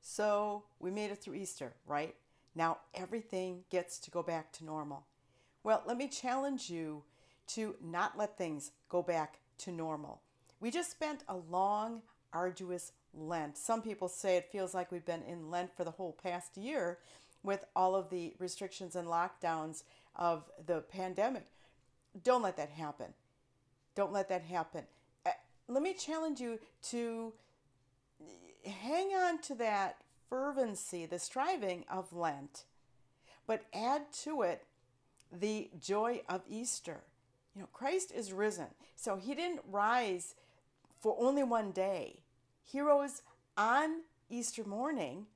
So we made it through Easter, right? Now everything gets to go back to normal. Well, let me challenge you to not let things go back to normal. We just spent a long, arduous Lent. Some people say it feels like we've been in Lent for the whole past year with all of the restrictions and lockdowns of the pandemic. Don't let that happen. Don't let that happen. Uh, Let me challenge you to hang on to that fervency, the striving of Lent, but add to it the joy of Easter. Christ is risen. So he didn't rise for only one day. He rose on Easter morning,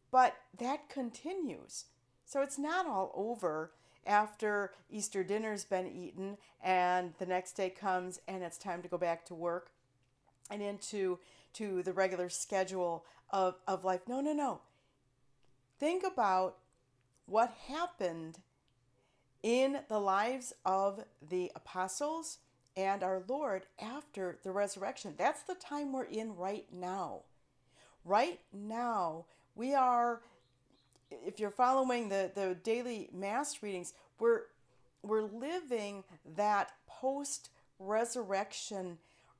but that continues. So it's not all over after Easter dinner's been eaten and the next day comes and it's time to go back to work and into the regular schedule of life. No, no, no. Think about what happened in the lives of the apostles and our Lord after the resurrection. That's the time we're in right now. Right now, we are, if you're following the daily mass readings, we're living that post resurrection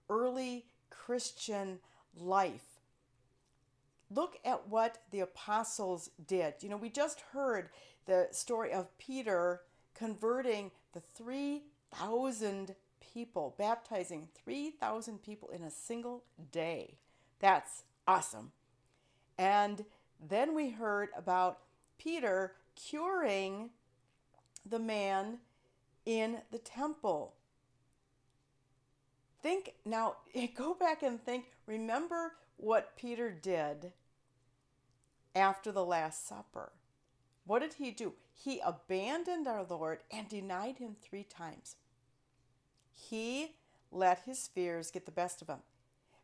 early Christian life. Look at what the apostles did. We just heard the story of Peter converting the 3,000 people, baptizing 3,000 people in a single day. That's awesome. And then we heard about Peter curing the man in the temple. Think now, go back and think, remember what Peter did after the Last Supper. What did he do? He abandoned our Lord and denied him 3 times. He let his fears get the best of him.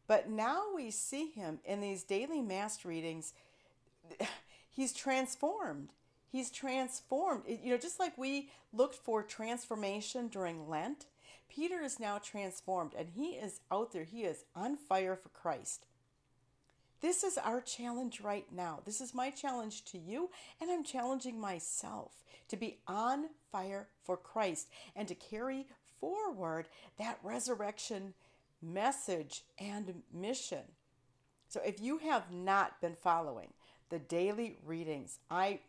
But now we see him in these daily mass readings. He's transformed. He's transformed. Just like we looked for transformation during Lent, Peter is now transformed and he is out there. He is on fire for Christ. This is our challenge right now. This is my challenge to you, and I'm challenging myself to be on fire for Christ and to carry forward that resurrection message and mission. So if you have not been following the daily readings, I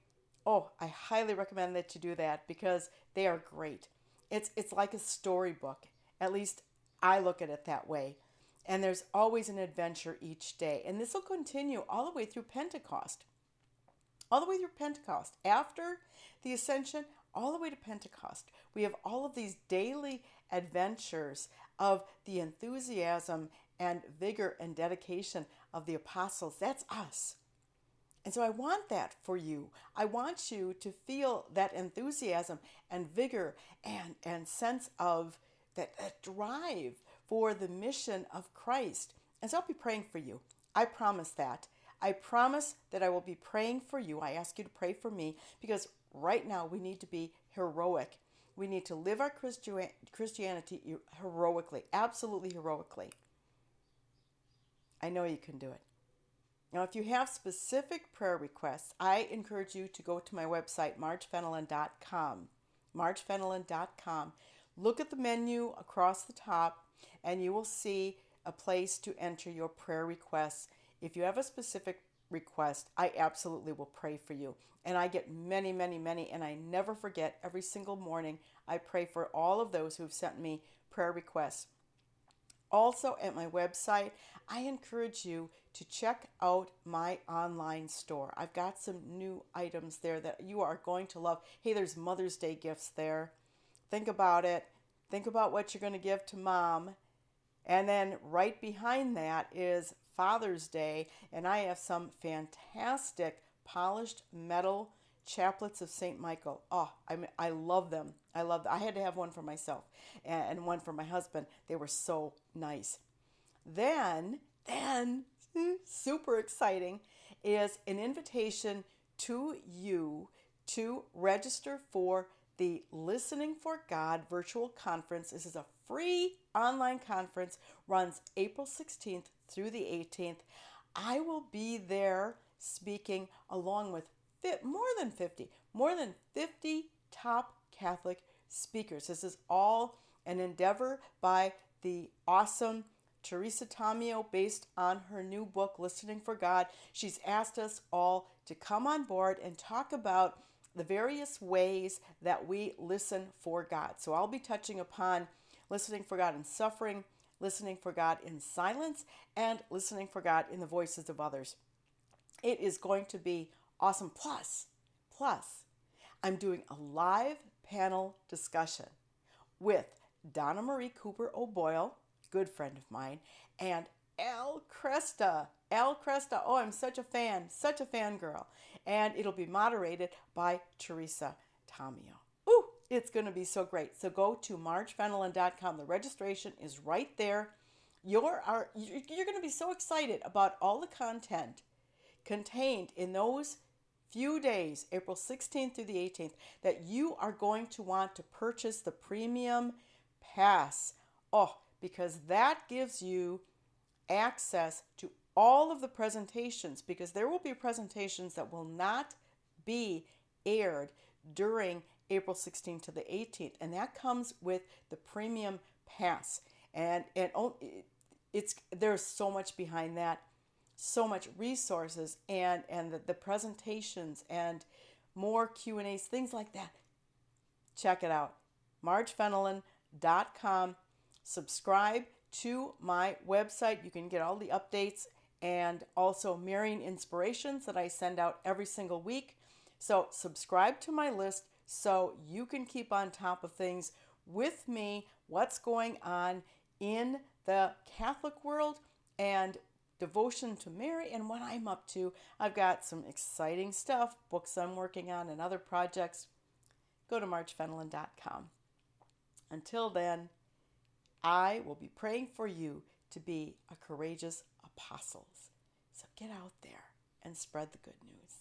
highly recommend that you do that because they are great. It's like a storybook. At least I look at it that way. And there's always an adventure each day. And this will continue all the way through Pentecost. All the way through Pentecost. After the ascension, all the way to Pentecost. We have all of these daily adventures of the enthusiasm and vigor and dedication of the apostles. That's us. And so I want that for you. I want you to feel that enthusiasm and vigor and sense of that drive for the mission of Christ. And so I'll be praying for you. I promise that. I promise that I will be praying for you. I ask you to pray for me because right now we need to be heroic. We need to live our Christianity heroically, absolutely heroically. I know you can do it. Now, if you have specific prayer requests, I encourage you to go to my website, margefenelon.com. margefenelon.com. Look at the menu across the top, and you will see a place to enter your prayer requests. If you have a specific request, I absolutely will pray for you. And I get many, many, many, and I never forget every single morning. I pray for all of those who have sent me prayer requests. Also, at my website, I encourage you to check out my online store. I've got some new items there that you are going to love. Hey, there's Mother's Day gifts there. Think about it. Think about what you're going to give to mom. And then right behind that is Father's Day. And I have some fantastic polished metal chaplets of St. Michael. I love them. I had to have one for myself and one for my husband. They were so nice. Then, super exciting, is an invitation to you to register for the Listening for God virtual conference. This is a free online conference, runs April 16th through the 18th. I will be there speaking along with more than 50 top Catholic speakers. This is all an endeavor by the awesome Teresa Tomeo, based on her new book, Listening for God. She's asked us all to come on board and talk about the various ways that we listen for God. So I'll be touching upon listening for God in suffering, listening for God in silence, and listening for God in the voices of others. It is going to be awesome. Plus, I'm doing a live panel discussion with Donna Marie Cooper O'Boyle, good friend of mine, and Al Cresta. Al Cresta, oh, I'm such a fangirl. And it'll be moderated by Teresa Tomeo. Ooh, it's going to be so great. So go to margefenelon.com. The registration is right there. You're going to be so excited about all the content contained in those few days, April 16th through the 18th, that you are going to want to purchase the premium pass. Oh, because that gives you access to all of the presentations, because there will be presentations that will not be aired during April 16th to the 18th, and that comes with the premium pass. And it's there's so much behind that, so much resources, and the presentations and more Q&As, things like that. Check it out, margefenelon.com. Subscribe to my website. You can get all the updates and also Marian inspirations that I send out every single week. So subscribe to my list so you can keep on top of things with me, what's going on in the Catholic world and devotion to Mary and what I'm up to. I've got some exciting stuff, books I'm working on and other projects. Go to margefenelon.com. Until then, I will be praying for you to be a courageous apostle. So get out there and spread the good news.